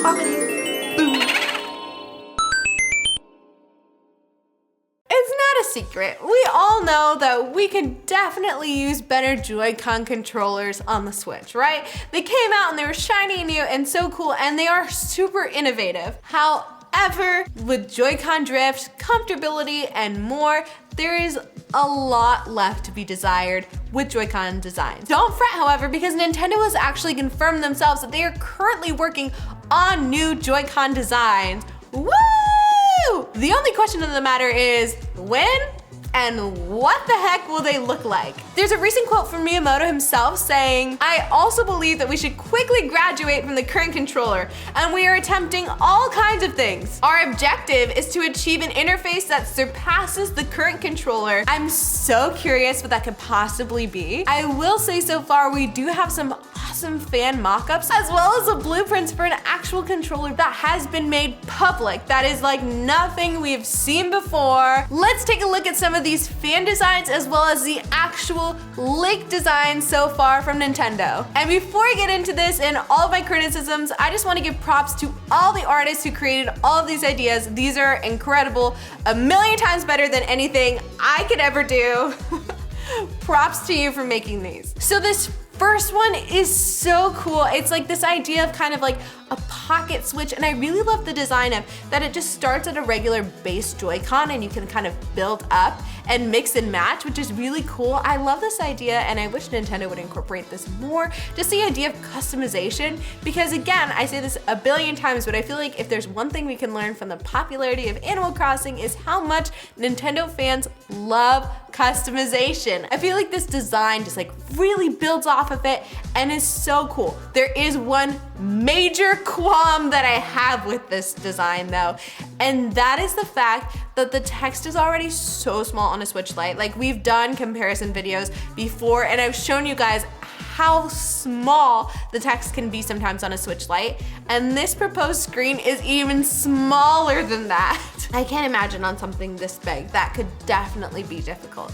bobbity, boom. It's not a secret. We all know that we can definitely use better Joy-Con controllers on the Switch, right? They came out and they were shiny and new and so cool, and they are super innovative. However, with Joy-Con drift, comfortability, and more, there is a lot left to be desired with Joy-Con designs. Don't fret, however, because Nintendo has actually confirmed themselves that they are currently working on new Joy-Con designs. Woo! The only question of the matter is when and what the heck will they look like? There's a recent quote from Miyamoto himself saying, "I also believe that we should quickly graduate from the current controller, and we are attempting all kinds of things. Our objective is to achieve an interface that surpasses the current controller." I'm so curious what that could possibly be. I will say so far we do have some awesome fan mock-ups, as well as the blueprints for an actual controller that has been made public. That is like nothing we've seen before. Let's take a look at some of these fan designs as well as the actual leaked designs so far from Nintendo. And before I get into this and all of my criticisms, I just want to give props to all the artists who created all of these ideas. These are incredible, a million times better than anything I could ever do. Props to you for making these. So this first one is so cool. It's like this idea of kind of like a pocket Switch, and I really love the design of that. It just starts at a regular base Joy-Con and you can kind of build up and mix and match, which is really cool. I love this idea, and I wish Nintendo would incorporate this more. Just the idea of customization, because again, I say this a billion times, but I feel like if there's one thing we can learn from the popularity of Animal Crossing is how much Nintendo fans love customization. I feel like this design just like really builds off of it and is so cool. There is one major qualm that I have with this design though, and that is the fact that the text is already so small on a Switch Lite. Like, we've done comparison videos before and I've shown you guys how small the text can be sometimes on a Switch Lite, and this proposed screen is even smaller than that. I can't imagine on something this big. That could definitely be difficult.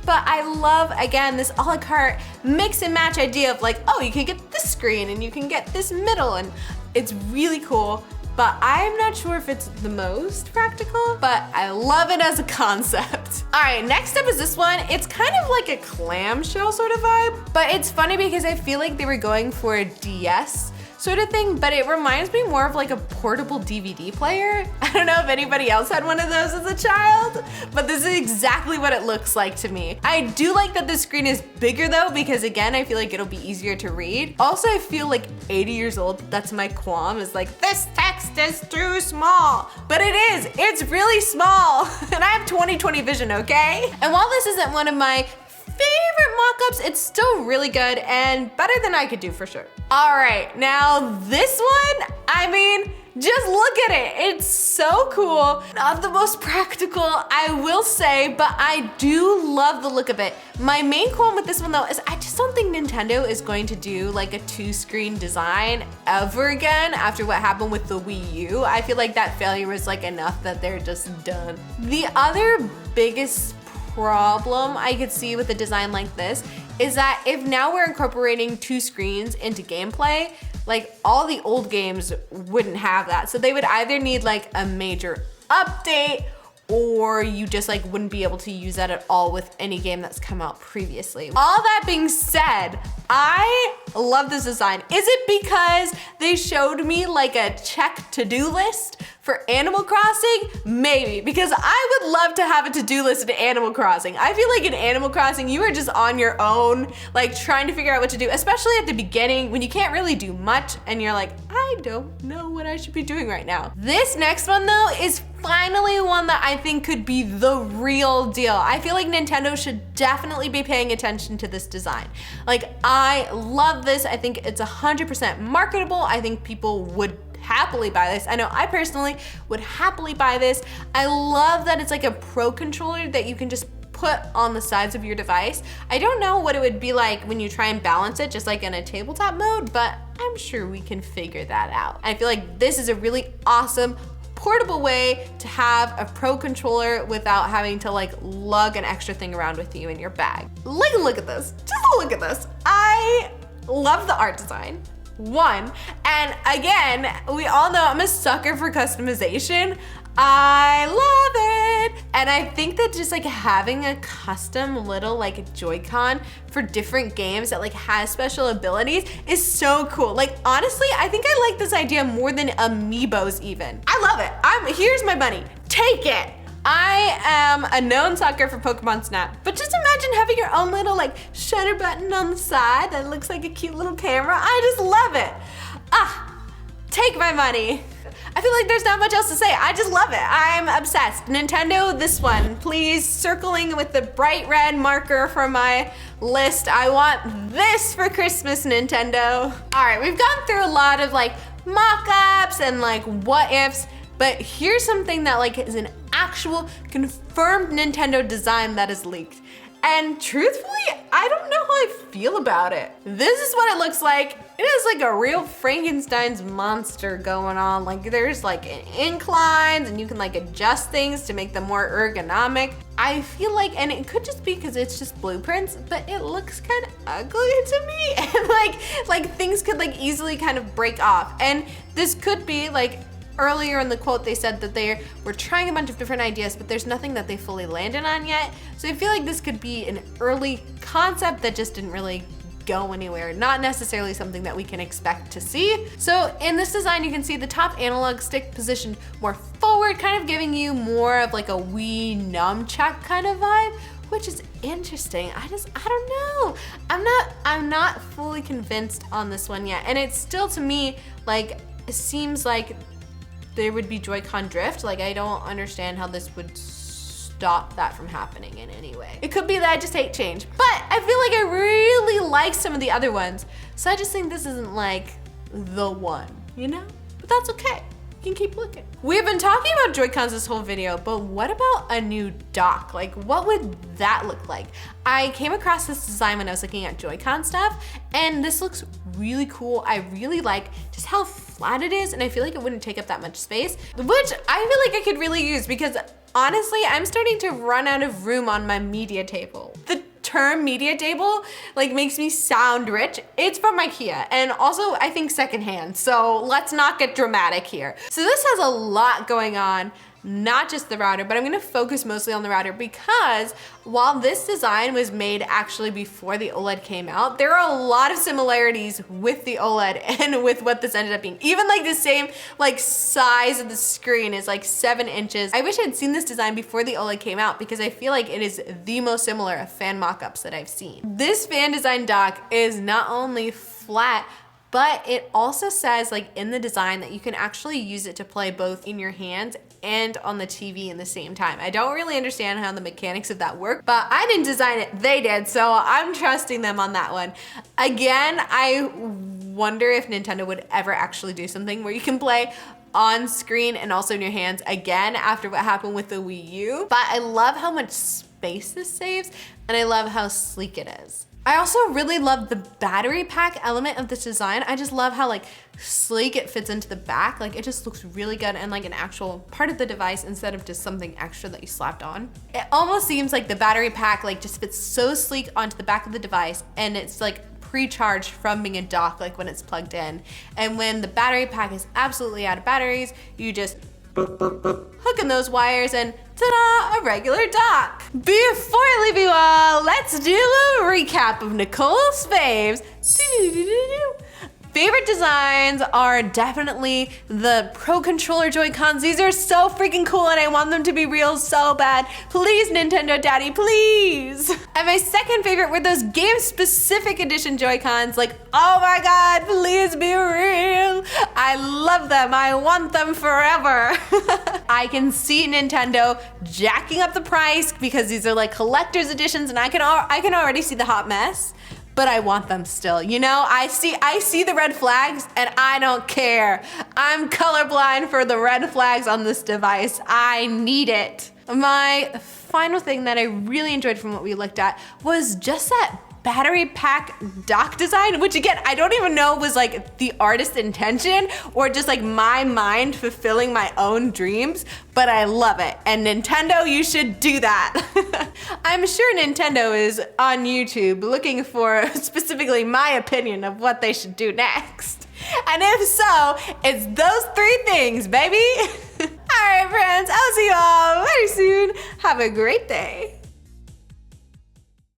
But I love, again, this a la carte mix and match idea of like, oh, you can get this screen and you can get this middle, and it's really cool. But I'm not sure if it's the most practical, but I love it as a concept. All right, next up is this one. It's kind of like a clamshell sort of vibe, but it's funny because I feel like they were going for a DS sort of thing, but it reminds me more of like a portable DVD player. I don't know if anybody else had one of those as a child, but this is exactly what it looks like to me. I do like that the screen is bigger though, because again, I feel like it'll be easier to read. Also, I feel like 80 years old, that's my qualm, is like, this text is too small. But it is, it's really small. And I have 20/20 vision, okay? And while this isn't one of my favorite mock-ups, it's still really good and better than I could do for sure. All right, now this one, I mean, just look at it. It's so cool. Not the most practical, I will say, but I do love the look of it. My main qualm with this one though is I just don't think Nintendo is going to do like a 2-screen design ever again after what happened with the Wii U. I feel like that failure was like enough that they're just done. The other biggest problem I could see with a design like this is that if now we're incorporating 2 screens into gameplay, like all the old games wouldn't have that. So they would either need like a major update, or you just like wouldn't be able to use that at all with any game that's come out previously. All that being said, I love this design. Is it because they showed me like a check to-do list for Animal Crossing? Maybe, because I would love to have a to-do list in Animal Crossing. I feel like in Animal Crossing, you are just on your own, like trying to figure out what to do, especially at the beginning when you can't really do much and you're like, I don't know what I should be doing right now. This next one though is finally one that I think could be the real deal. I feel like Nintendo should definitely be paying attention to this design. Like, I love this. I think it's 100% marketable. I think people would happily buy this. I know I personally would happily buy this. I love that it's like a pro controller that you can just put on the sides of your device. I don't know what it would be like when you try and balance it just like in a tabletop mode, but I'm sure we can figure that out. I feel like this is a really awesome portable way to have a pro controller without having to like lug an extra thing around with you in your bag. Look at this, just look at this. I love the art design. one. And again, we all know I'm a sucker for customization. I love it. And I think that just like having a custom little like Joy-Con for different games that like has special abilities is so cool. Like honestly, I think I like this idea more than amiibos even. I love it. Here's my money. Take it. I am a known sucker for Pokemon Snap, but just imagine having your own little like shutter button on the side that looks like a cute little camera. I just love it. Take my money. I feel like there's not much else to say. I just love it. I'm obsessed. Nintendo, this one, please, circling with the bright red marker for my list. I want this for Christmas, Nintendo. All right, we've gone through a lot of like mock-ups and like what ifs, but here's something that like is an actual confirmed Nintendo design that is leaked. And truthfully, I don't know how I feel about it. This is what it looks like. It is like a real Frankenstein's monster going on. Like there's like inclines and you can like adjust things to make them more ergonomic. I feel like, and it could just be because it's just blueprints, but it looks kind of ugly to me. And like things could like easily kind of break off. And this could be like, earlier in the quote, they said that they were trying a bunch of different ideas, but there's nothing that they fully landed on yet. So I feel like this could be an early concept that just didn't really go anywhere. Not necessarily something that we can expect to see. So in this design, you can see the top analog stick positioned more forward, kind of giving you more of like a Wii nunchuck kind of vibe, which is interesting. I don't know. I'm not fully convinced on this one yet. And it's still, to me, like, it seems like there would be Joy-Con drift. Like, I don't understand how this would stop that from happening in any way. It could be that I just hate change, but I feel like I really like some of the other ones. So I just think this isn't like the one, you know? But that's okay. You can keep looking. We've been talking about Joy-Cons this whole video, but what about a new dock? Like, what would that look like? I came across this design when I was looking at Joy-Con stuff, and this looks really cool. I really like just how flat it is, and I feel like it wouldn't take up that much space, which I feel like I could really use because honestly, I'm starting to run out of room on my media table. The term media table like makes me sound rich. It's from IKEA and also I think secondhand, so let's not get dramatic here. So this has a lot going on, not just the router, but I'm gonna focus mostly on the router because while this design was made actually before the OLED came out, there are a lot of similarities with the OLED and with what this ended up being. Even like the same like size of the screen is like 7 inches. I wish I'd seen this design before the OLED came out because I feel like it is the most similar of fan mock-ups that I've seen. This fan design dock is not only flat, but it also says like in the design that you can actually use it to play both in your hands and on the TV in the same time. I don't really understand how the mechanics of that work, but I didn't design it, they did, so I'm trusting them on that one. Again, I wonder if Nintendo would ever actually do something where you can play on screen and also in your hands again after what happened with the Wii U. But I love how much space this saves, and I love how sleek it is. I also really love the battery pack element of this design. I just love how like sleek it fits into the back. Like it just looks really good and like an actual part of the device instead of just something extra that you slapped on. It almost seems like the battery pack like just fits so sleek onto the back of the device, and it's like pre-charged from being a dock like when it's plugged in. And when the battery pack is absolutely out of batteries, you just hook in those wires and ta-da, a regular dock. Before I leave you all, let's do a recap of Nicole's faves. Favorite designs are definitely the Pro Controller Joy-Cons. These are so freaking cool and I want them to be real so bad. Please, Nintendo Daddy, please. And my second favorite were those game-specific edition Joy-Cons. Like, oh my God, please be real. I love them, I want them forever. I can see Nintendo jacking up the price because these are like collector's editions and I can already see the hot mess. But I want them still, you know? I see the red flags and I don't care. I'm colorblind for the red flags on this device. I need it. My final thing that I really enjoyed from what we looked at was just that battery pack dock design, which again, I don't even know was like the artist's intention or just like my mind fulfilling my own dreams, but I love it. And Nintendo, you should do that. I'm sure Nintendo is on YouTube looking for specifically my opinion of what they should do next. And if so, it's those 3 things, baby. All right, friends, I'll see you all very soon. Have a great day.